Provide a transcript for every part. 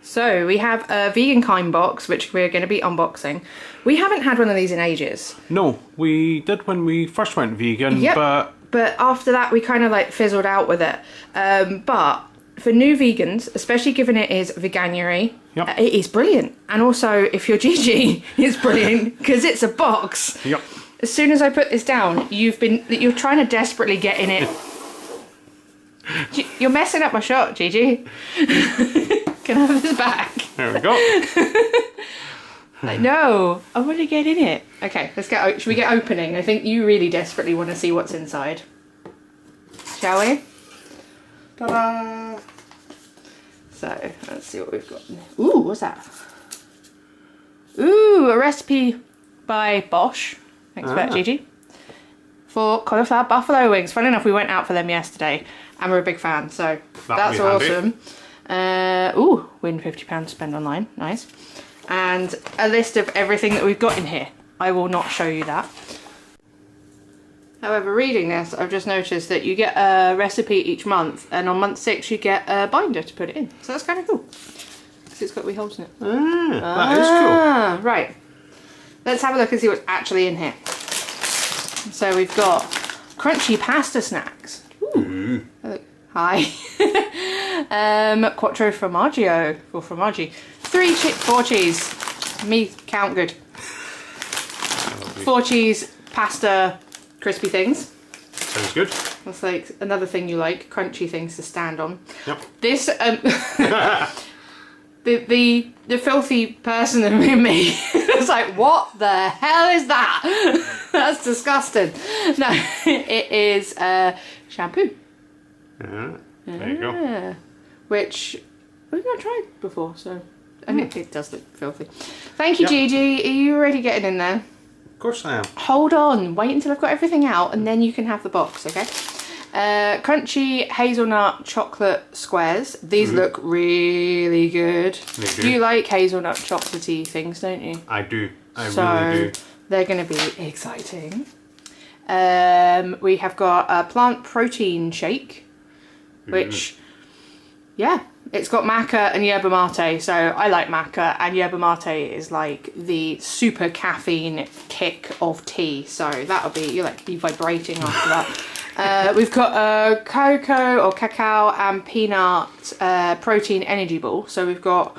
So we have a vegan kind box, which we're going to be unboxing. We haven't had one of these in ages. No, we did when we first went vegan, yep, but after that we kind of like fizzled out with it. But for new vegans, especially given it is veganuary, yep, it is brilliant. And also, if you're Gigi, it's brilliant because it's a box. Yep. As soon as I put this down, you're trying to desperately get in it. You're messing up my shot, Gigi. Can I have this back? There we go. Like, no, I want to get in it. Okay, let's get. Should we get opening? I think you really desperately want to see what's inside. Shall we? Ta-da! So let's see what we've got. Ooh, what's that? Ooh, a recipe by Bosch. Expert Gigi. For cauliflower buffalo wings. Funny enough, we went out for them yesterday, and we're a big fan. So that's awesome. Ooh, win £50 to spend online. Nice. And a list of everything that we've got in here. I will not show you that. However, reading this, I've just noticed that you get a recipe each month, and on month 6 you get a binder to put it in. So that's kind of cool. Because it's got wee holes in it. That is cool. Right. Let's have a look and see what's actually in here. So we've got crunchy pasta snacks. Ooh. Hi. Quattro formaggio or formaggi. 4 cheese. Me count good. 4 cheese pasta crispy things. Sounds good. That's like another thing you like, crunchy things to stand on. Yep. This the filthy person in me is like, what the hell is that? That's disgusting. No, it is shampoo. There you go. Which we've not tried before, so and it does look filthy. Thank you, Gigi. Are you already getting in there? Of course I am. Hold on, wait until I've got everything out and then you can have the box, okay? Crunchy hazelnut chocolate squares. These look really good. They do. You like hazelnut chocolatey things, don't you? I do. I really do. They're going to be exciting. We have got a plant protein shake, which, yeah, it's got maca and yerba mate. So I like maca, and yerba mate is like the super caffeine kick of tea. So that'll be, you'll like be vibrating after that. We've got a cocoa or cacao and peanut protein energy ball. So we've got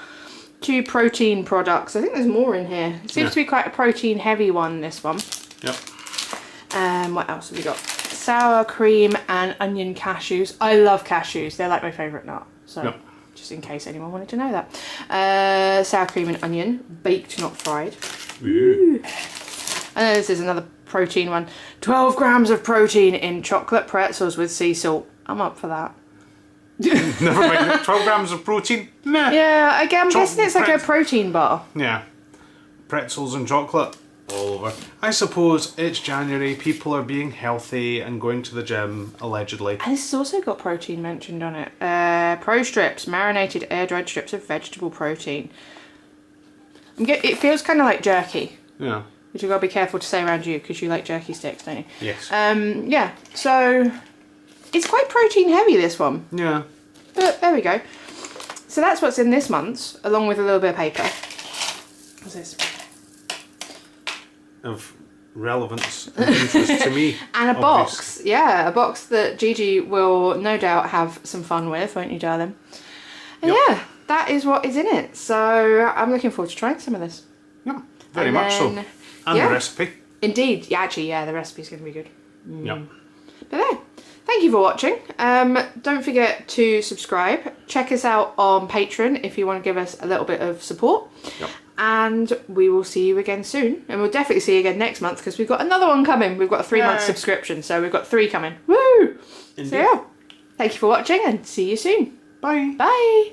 2 protein products. I think there's more in here. It seems to be quite a protein heavy one, this one. Yep. What else have we got? Sour cream and onion cashews. I love cashews. They're like my favourite nut. So just in case anyone wanted to know that. Sour cream and onion. Baked, not fried. Ooh. I know this is another protein one. 12 grams of protein in chocolate pretzels with sea salt. I'm up for that. Never mind. 12 grams of protein? Nah. Yeah, again, I'm guessing it's like a protein bar. Yeah. Pretzels and chocolate all over. I suppose it's January, people are being healthy and going to the gym, allegedly. And this has also got protein mentioned on it. Pro strips, marinated air-dried strips of vegetable protein. It feels kind of like jerky. Yeah. Which you've got to be careful to say around you because you like jerky sticks, don't you? Yes. Yeah, so it's quite protein heavy, this one. Yeah. But there we go. So that's what's in this month's, along with a little bit of paper. What's this? Of relevance and interest to me. And a box. Yeah, a box that Gigi will no doubt have some fun with, won't you, darling? And yeah, that is what is in it. So I'm looking forward to trying some of this. Yeah, very much so. And the recipe. Indeed. Yeah, actually, yeah, the recipe's going to be good. Yep. But there. Thank you for watching. Don't forget to subscribe. Check us out on Patreon if you want to give us a little bit of support. Yep. And we will see you again soon. And we'll definitely see you again next month because we've got another one coming. We've got a 3-month subscription, so we've got 3 coming. Woo! Indeed. So yeah, thank you for watching and see you soon. Bye. Bye.